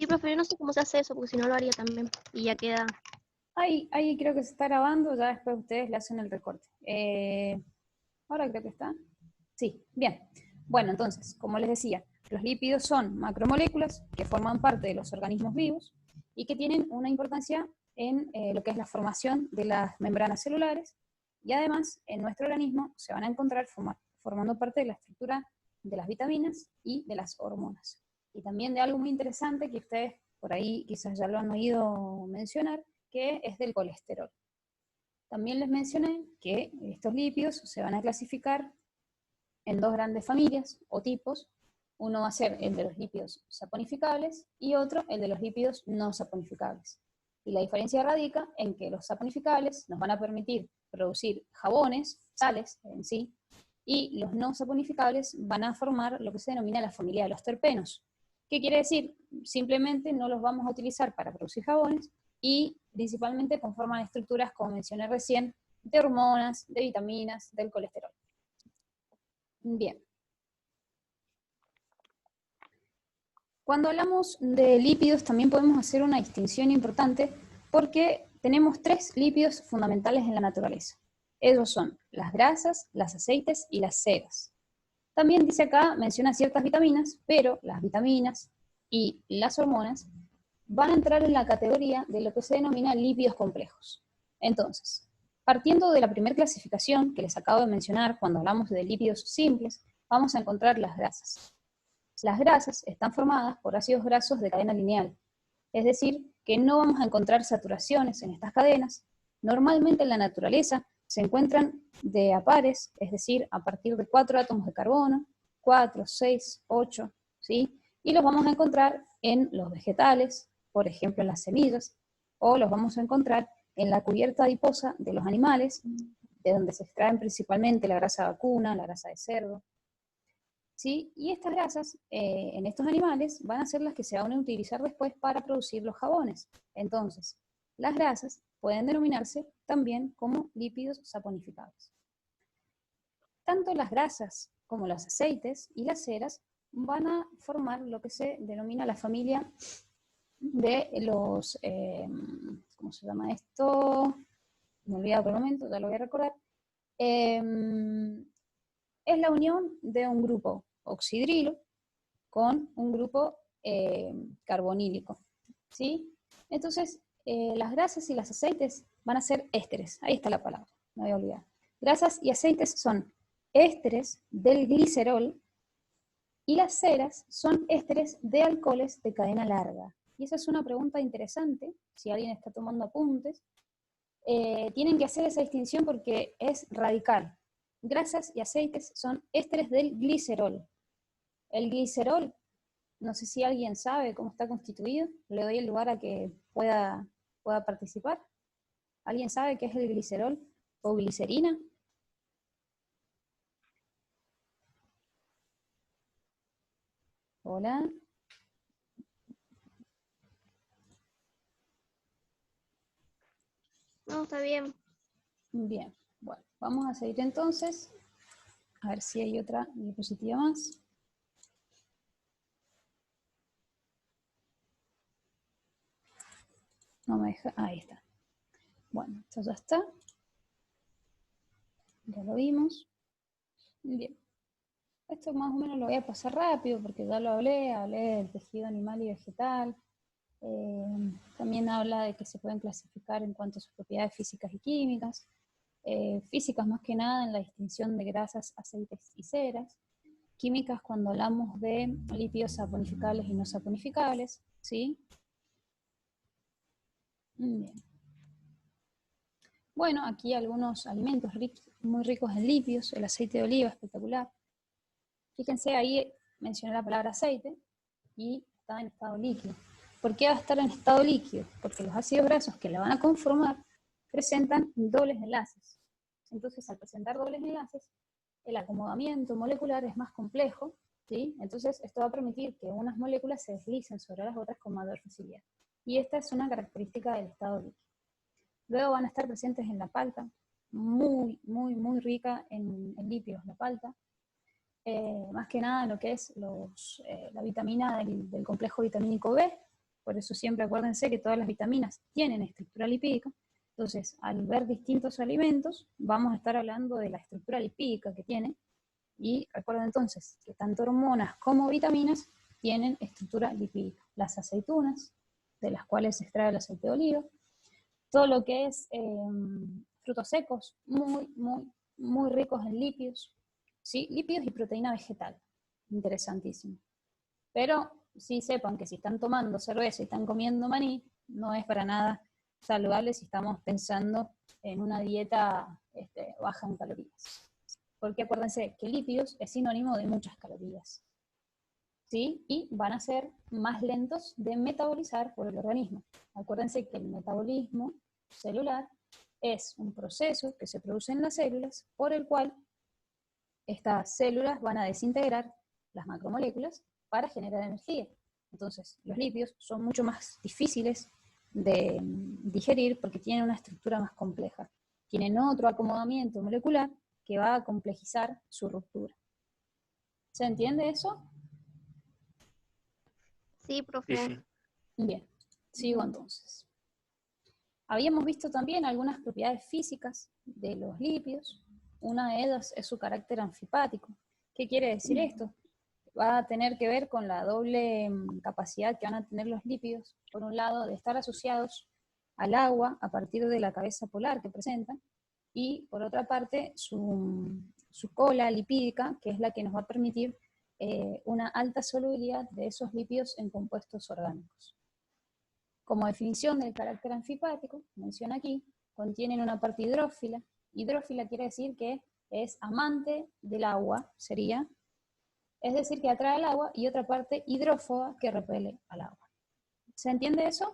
profe, yo no sé cómo se hace eso, porque si no lo haría también. Y ya queda. Ahí creo que se está grabando, ya después ustedes le hacen el recorte. Ahora creo que está. Sí, bien. Bueno, entonces, como les decía, los lípidos son macromoléculas que forman parte de los organismos vivos y que tienen una importancia en lo que es la formación de las membranas celulares, y además en nuestro organismo se van a encontrar formando parte de la estructura de las vitaminas y de las hormonas. Y también de algo muy interesante que ustedes por ahí quizás ya lo han oído mencionar, que es del colesterol. También les mencioné que estos lípidos se van a clasificar en dos grandes familias o tipos. Uno va a ser el de los lípidos saponificables y otro el de los lípidos no saponificables. Y la diferencia radica en que los saponificables nos van a permitir producir jabones, sales en sí, y los no saponificables van a formar lo que se denomina la familia de los terpenos. ¿Qué quiere decir? Simplemente no los vamos a utilizar para producir jabones y principalmente conforman estructuras, como mencioné recién, de hormonas, de vitaminas, del colesterol. Bien. Cuando hablamos de lípidos también podemos hacer una distinción importante porque tenemos tres lípidos fundamentales en la naturaleza. Ellos son las grasas, los aceites y las ceras. También dice acá, menciona ciertas vitaminas, pero las vitaminas y las hormonas van a entrar en la categoría de lo que se denomina lípidos complejos. Entonces, partiendo de la primera clasificación que les acabo de mencionar cuando hablamos de lípidos simples, vamos a encontrar las grasas. Las grasas están formadas por ácidos grasos de cadena lineal, es decir, que no vamos a encontrar saturaciones en estas cadenas. Normalmente en la naturaleza se encuentran de a pares, es decir, a partir de 4 átomos de carbono, 4, 6, 8, ¿sí? Y los vamos a encontrar en los vegetales, por ejemplo en las semillas, o los vamos a encontrar en la cubierta adiposa de los animales, de donde se extraen principalmente la grasa vacuna, la grasa de cerdo, ¿sí? Y estas grasas en estos animales van a ser las que se van a utilizar después para producir los jabones. Entonces, las grasas pueden denominarse también como lípidos saponificables. Tanto las grasas como los aceites y las ceras van a formar lo que se denomina la familia de los, ¿cómo se llama esto? Me he olvidado por el momento, ya lo voy a recordar. Es la unión de un grupo oxidrilo con un grupo carbonílico, ¿sí? Entonces, las grasas y los aceites van a ser ésteres, ahí está la palabra, no voy a olvidar. Grasas y aceites son ésteres del glicerol y las ceras son ésteres de alcoholes de cadena larga. Y esa es una pregunta interesante, si alguien está tomando apuntes. Tienen que hacer esa distinción porque es radical. Grasas y aceites son ésteres del glicerol. El glicerol, no sé si alguien sabe cómo está constituido, le doy el lugar a que pueda participar. ¿Alguien sabe qué es el glicerol o glicerina? Hola. No, está bien. Bien, bueno, vamos a seguir entonces. A ver si hay otra diapositiva más. No me deja, ahí está. Bueno, esto ya está. Ya lo vimos. Bien. Esto más o menos lo voy a pasar rápido porque ya lo hablé del tejido animal y vegetal. También habla de que se pueden clasificar en cuanto a sus propiedades físicas y químicas. Físicas más que nada en la distinción de grasas, aceites y ceras. Químicas cuando hablamos de lípidos saponificables y no saponificables, ¿sí? Bien. Bueno, aquí algunos alimentos muy ricos en lípidos, el aceite de oliva, espectacular. Fíjense, ahí mencioné la palabra aceite y está en estado líquido. ¿Por qué va a estar en estado líquido? Porque los ácidos grasos que la van a conformar presentan dobles enlaces. Entonces, al presentar dobles enlaces, el acomodamiento molecular es más complejo, ¿sí? Entonces, esto va a permitir que unas moléculas se deslicen sobre las otras con mayor facilidad. Y esta es una característica del estado líquido. Luego van a estar presentes en la palta, muy, muy, muy rica en lípidos la palta. Más que nada en lo que es la vitamina del complejo vitamínico B, por eso siempre acuérdense que todas las vitaminas tienen estructura lipídica. Entonces, al ver distintos alimentos, vamos a estar hablando de la estructura lipídica que tienen, y recuerden entonces que tanto hormonas como vitaminas tienen estructura lipídica. Las aceitunas, de las cuales se extrae el aceite de oliva, todo lo que es frutos secos, muy ricos en lípidos, ¿sí? Lípidos y proteína vegetal, interesantísimo. Pero sí sepan que si están tomando cerveza y están comiendo maní, no es para nada saludable si estamos pensando en una dieta baja en calorías. Porque acuérdense que lípidos es sinónimo de muchas calorías, ¿sí? Y van a ser más lentos de metabolizar por el organismo. Acuérdense que el metabolismo celular es un proceso que se produce en las células por el cual estas células van a desintegrar las macromoléculas para generar energía. Entonces, los lípidos son mucho más difíciles de digerir porque tienen una estructura más compleja. Tienen otro acomodamiento molecular que va a complejizar su ruptura. ¿Se entiende eso? Sí, profe. Sí. Bien, sigo entonces. Habíamos visto también algunas propiedades físicas de los lípidos. Una de ellas es su carácter anfipático. ¿Qué quiere decir esto? Va a tener que ver con la doble capacidad que van a tener los lípidos, por un lado, de estar asociados al agua a partir de la cabeza polar que presentan, y por otra parte, su cola lipídica, que es la que nos va a permitir una alta solubilidad de esos lípidos en compuestos orgánicos. Como definición del carácter anfipático, menciona aquí, contienen una parte hidrófila. Hidrófila quiere decir que es amante del agua, sería. Es decir, que atrae el agua, y otra parte hidrófoba que repele al agua. ¿Se entiende eso?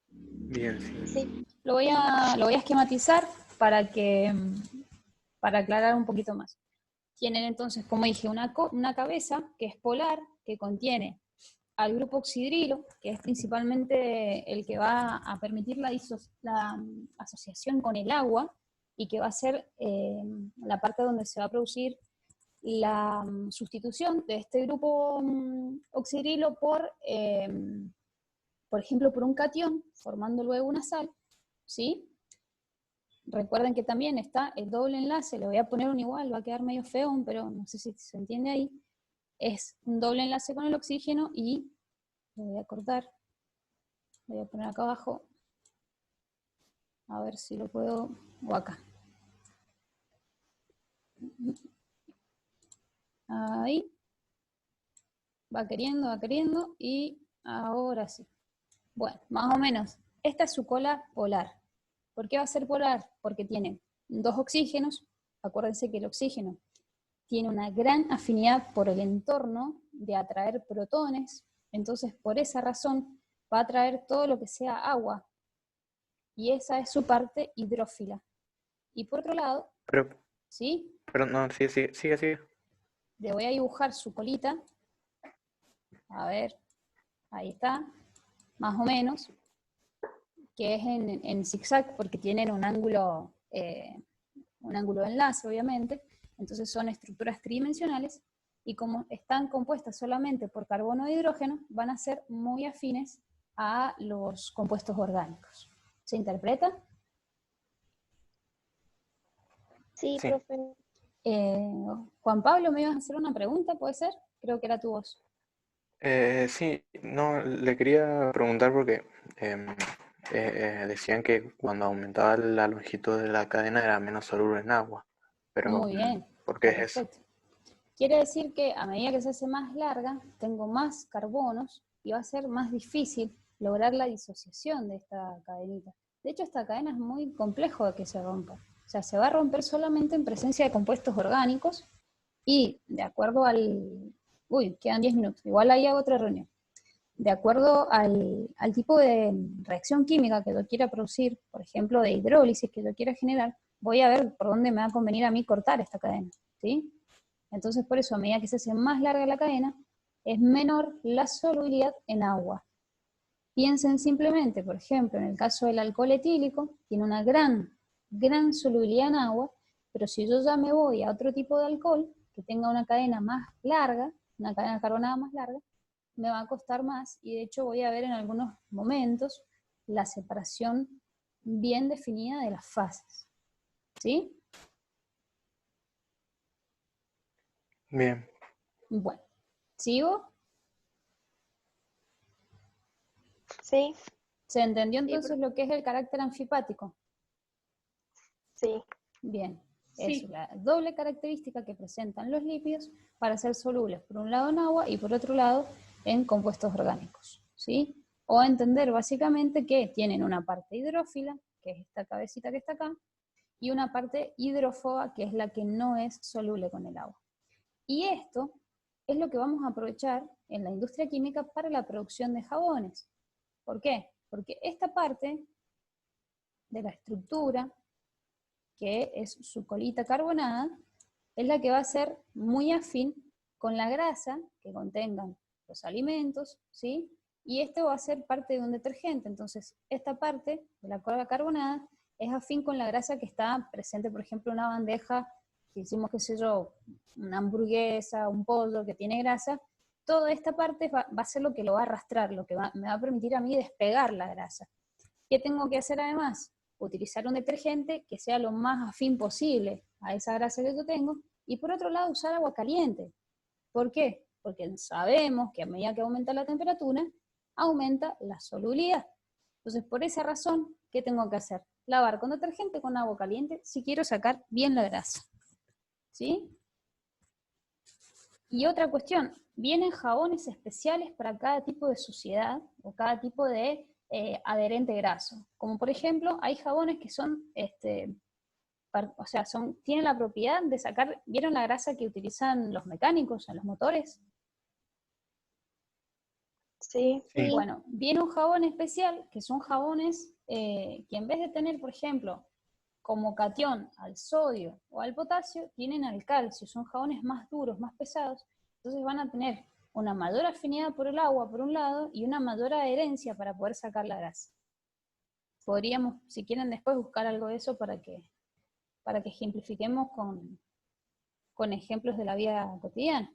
Bien, sí. Sí. Lo voy a esquematizar para aclarar un poquito más. Tienen entonces, como dije, una cabeza que es polar, que contiene al grupo oxidrilo, que es principalmente el que va a permitir la asociación con el agua, y que va a ser la parte donde se va a producir la sustitución de este grupo oxidrilo por ejemplo, por un catión, formando luego una sal, ¿sí? Recuerden que también está el doble enlace, le voy a poner un igual, va a quedar medio feo, pero no sé si se entiende ahí. Es un doble enlace con el oxígeno, y lo voy a cortar, lo voy a poner acá abajo, a ver si lo puedo, o acá. Ahí, va queriendo, y ahora sí. Bueno, más o menos, esta es su cola polar. ¿Por qué va a ser polar? Porque tiene dos oxígenos. Acuérdense que el oxígeno tiene una gran afinidad por el entorno de atraer protones, entonces por esa razón va a atraer todo lo que sea agua, y esa es su parte hidrófila. Y por otro lado, ¿sí? Pero no, sigue. Le voy a dibujar su colita, a ver, ahí está, más o menos, que es en zigzag porque tienen un ángulo de enlace, obviamente. Entonces son estructuras tridimensionales, y como están compuestas solamente por carbono e hidrógeno, van a ser muy afines a los compuestos orgánicos. ¿Se interpreta? Sí, Sí. profe. Juan Pablo, ¿me ibas a hacer una pregunta? ¿Puede ser? Creo que era tu voz. Sí, no, le quería preguntar porque decían que cuando aumentaba la longitud de la cadena era menos soluble en agua. Pero, Muy bien, ¿por qué está es eso? perfecto. Quiere decir que a medida que se hace más larga, tengo más carbonos, y va a ser más difícil lograr la disociación de esta cadenita. De hecho, esta cadena es muy complejo de que se rompa. O sea, se va a romper solamente en presencia de compuestos orgánicos, y de acuerdo al... Uy, quedan 10 minutos. Igual ahí hago otra reunión. De acuerdo al tipo de reacción química que yo quiera producir, por ejemplo, de hidrólisis que yo quiera generar, voy a ver por dónde me va a convenir a mí cortar esta cadena, ¿sí? Entonces, por eso, a medida que se hace más larga la cadena, es menor la solubilidad en agua. Piensen simplemente, por ejemplo, en el caso del alcohol etílico, tiene una gran solubilidad en agua, pero si yo ya me voy a otro tipo de alcohol, que tenga una cadena más larga, una cadena carbonada más larga, me va a costar más, y de hecho voy a ver en algunos momentos la separación bien definida de las fases. ¿Sí? Bien. Bueno, ¿sigo? Sí, ¿Se entendió sí, entonces lo que es el carácter anfipático? sí. Bien, Sí. es la doble característica que presentan los lípidos para ser solubles por un lado en agua y por otro lado en compuestos orgánicos, ¿sí? O entender básicamente que tienen una parte hidrófila, que es esta cabecita que está acá, y una parte hidrófoba, que es la que no es soluble con el agua. Y esto es lo que vamos a aprovechar en la industria química para la producción de jabones. ¿Por qué? Porque esta parte de la estructura, que es su colita carbonada, es la que va a ser muy afín con la grasa que contengan los alimentos, ¿sí? Y esto va a ser parte de un detergente. Entonces, esta parte de la cola carbonada es afín con la grasa que está presente, por ejemplo, en una bandeja, si hicimos, qué sé yo, una hamburguesa, un pollo que tiene grasa, toda esta parte va a ser lo que lo va a arrastrar, lo que me va a permitir a mí despegar la grasa. ¿Qué tengo que hacer además? Utilizar un detergente que sea lo más afín posible a esa grasa que yo tengo, y por otro lado usar agua caliente. ¿Por qué? Porque sabemos que a medida que aumenta la temperatura, aumenta la solubilidad. Entonces, por esa razón, ¿qué tengo que hacer? Lavar con detergente con agua caliente si quiero sacar bien la grasa. ¿Sí? Y otra cuestión, vienen jabones especiales para cada tipo de suciedad o cada tipo de adherente graso. Como por ejemplo, hay jabones que son, o sea, tienen la propiedad de sacar, ¿vieron la grasa que utilizan los mecánicos en los motores? Sí, Sí. Bueno, viene un jabón especial, que son jabones que en vez de tener, por ejemplo, como catión al sodio o al potasio, tienen al calcio, son jabones más duros, más pesados, entonces van a tener una mayor afinidad por el agua por un lado y una mayor adherencia para poder sacar la grasa. Podríamos, si quieren después, buscar algo de eso para que ejemplifiquemos con ejemplos de la vida cotidiana.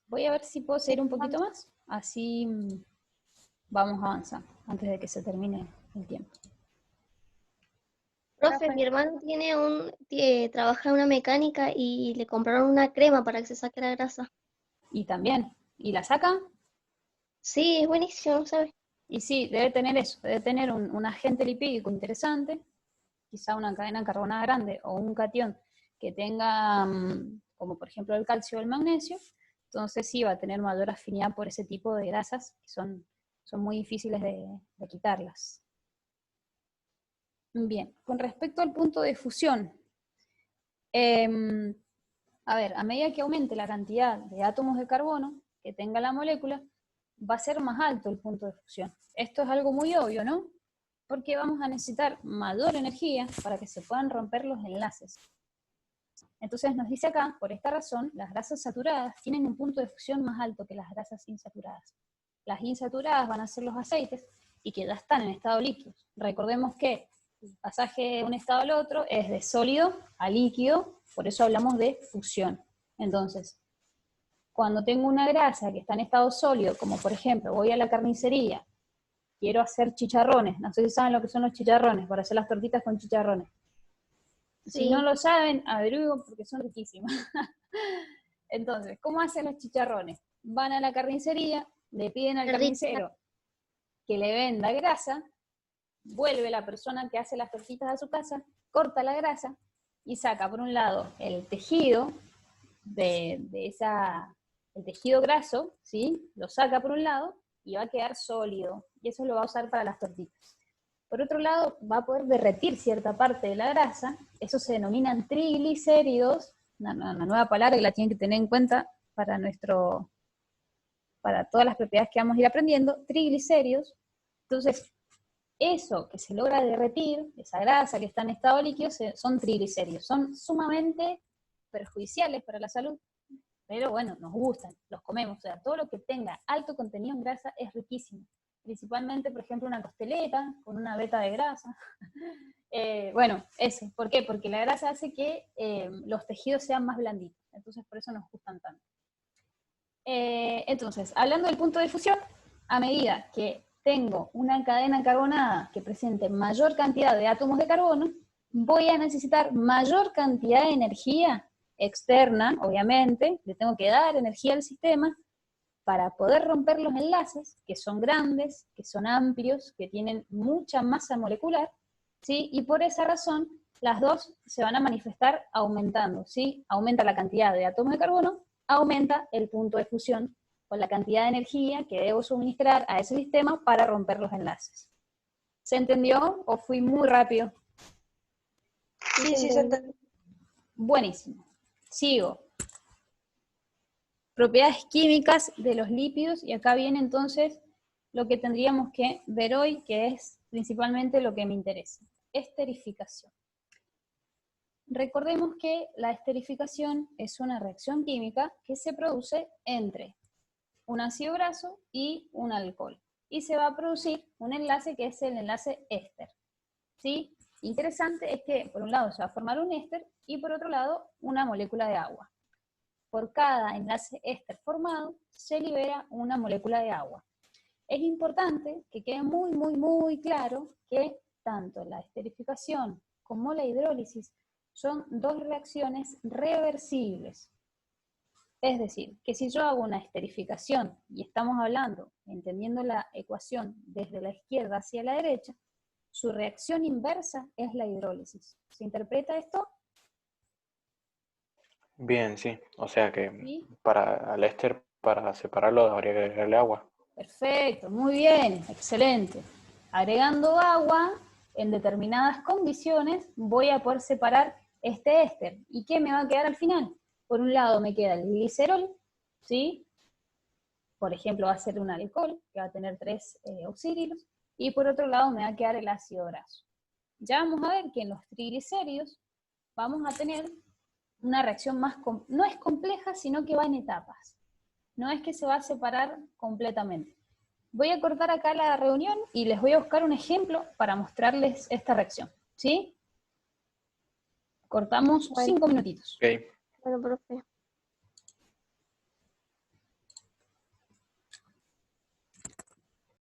Voy a ver si puedo seguir un poquito más, así vamos avanzando, antes de que se termine el tiempo. Profe, Profe. mi hermano trabaja en una mecánica y le compraron una crema para que se saque la grasa. Y también, ¿y la saca? Sí, es buenísimo, ¿sabes? Y sí, debe tener eso, debe tener un agente lipídico interesante, quizá una cadena carbonada grande o un catión que tenga, como por ejemplo el calcio o el magnesio, entonces sí va a tener mayor afinidad por ese tipo de grasas que son muy difíciles de quitarlas. Bien, con respecto al punto de fusión, a ver, a medida que aumente la cantidad de átomos de carbono que tenga la molécula, va a ser más alto el punto de fusión. Esto es algo muy obvio, ¿no? Porque vamos a necesitar mayor energía para que se puedan romper los enlaces. Entonces nos dice acá, por esta razón, las grasas saturadas tienen un punto de fusión más alto que las grasas insaturadas. Las insaturadas van a ser los aceites y que ya están en estado líquido. Recordemos que el pasaje de un estado al otro es de sólido a líquido, por eso hablamos de fusión. Entonces, cuando tengo una grasa que está en estado sólido, como por ejemplo voy a la carnicería, quiero hacer chicharrones, no sé si saben lo que son los chicharrones, para hacer las tortitas con chicharrones. Si no Sí. lo saben, averigüen porque son riquísimos. Entonces, ¿cómo hacen los chicharrones? Van a la carnicería, le piden al Qué rico. carnicero que le venda grasa, vuelve la persona que hace las tortitas a su casa, corta la grasa y saca por un lado el tejido el tejido graso, ¿sí? Lo saca por un lado y va a quedar sólido, y eso lo va a usar para las tortitas. Por otro lado, va a poder derretir cierta parte de la grasa, eso se denominan triglicéridos, una nueva palabra que la tienen que tener en cuenta para todas las propiedades que vamos a ir aprendiendo, triglicéridos. Entonces, eso que se logra derretir, esa grasa que está en estado líquido, son triglicéridos, son sumamente perjudiciales para la salud, pero bueno, nos gustan, los comemos, o sea, todo lo que tenga alto contenido en grasa es riquísimo, principalmente, por ejemplo, una costeleta con una veta de grasa. Bueno, ese, ¿por qué? Porque la grasa hace que los tejidos sean más blanditos, entonces por eso nos gustan tanto. Entonces, hablando del punto de fusión, a medida que tengo una cadena carbonada que presente mayor cantidad de átomos de carbono, voy a necesitar mayor cantidad de energía externa, obviamente, le tengo que dar energía al sistema para poder romper los enlaces, que son grandes, que son amplios, que tienen mucha masa molecular, ¿sí? Y por esa razón, las dos se van a manifestar aumentando, ¿sí? Aumenta la cantidad de átomos de carbono, aumenta el punto de fusión con la cantidad de energía que debo suministrar a ese sistema para romper los enlaces. ¿Se entendió o fui muy rápido? Sí, se entendió. Buenísimo. Sigo. Propiedades químicas de los lípidos, y acá viene entonces lo que tendríamos que ver hoy, que es principalmente lo que me interesa. Esterificación. Recordemos que la esterificación es una reacción química que se produce entre un ácido graso y un alcohol. Y se va a producir un enlace que es el enlace éster. ¿Sí? Interesante es que por un lado se va a formar un éster y por otro lado una molécula de agua. Por cada enlace éster formado se libera una molécula de agua. Es importante que quede muy claro que tanto la esterificación como la hidrólisis son dos reacciones reversibles. Es decir, que si yo hago una esterificación, y estamos hablando, entendiendo la ecuación desde la izquierda hacia la derecha, su reacción inversa es la hidrólisis. ¿Se interpreta esto? Bien, sí. O sea que ¿Sí? para el éster, para separarlo, habría que agregarle agua. Perfecto, muy bien, excelente. Agregando agua en determinadas condiciones voy a poder separar este éster. ¿Y qué me va a quedar al final? Por un lado me queda el glicerol, ¿sí? Por ejemplo, va a ser un alcohol, que va a tener 3 oxírilos, y por otro lado me va a quedar el ácido graso. Ya vamos a ver que en los triglicéridos vamos a tener una reacción más, no es compleja, sino que va en etapas. No es que se va a separar completamente. Voy a cortar acá la reunión y les voy a buscar un ejemplo para mostrarles esta reacción, ¿sí? Cortamos Bueno. 5 minutitos. Ok. Bueno, profe.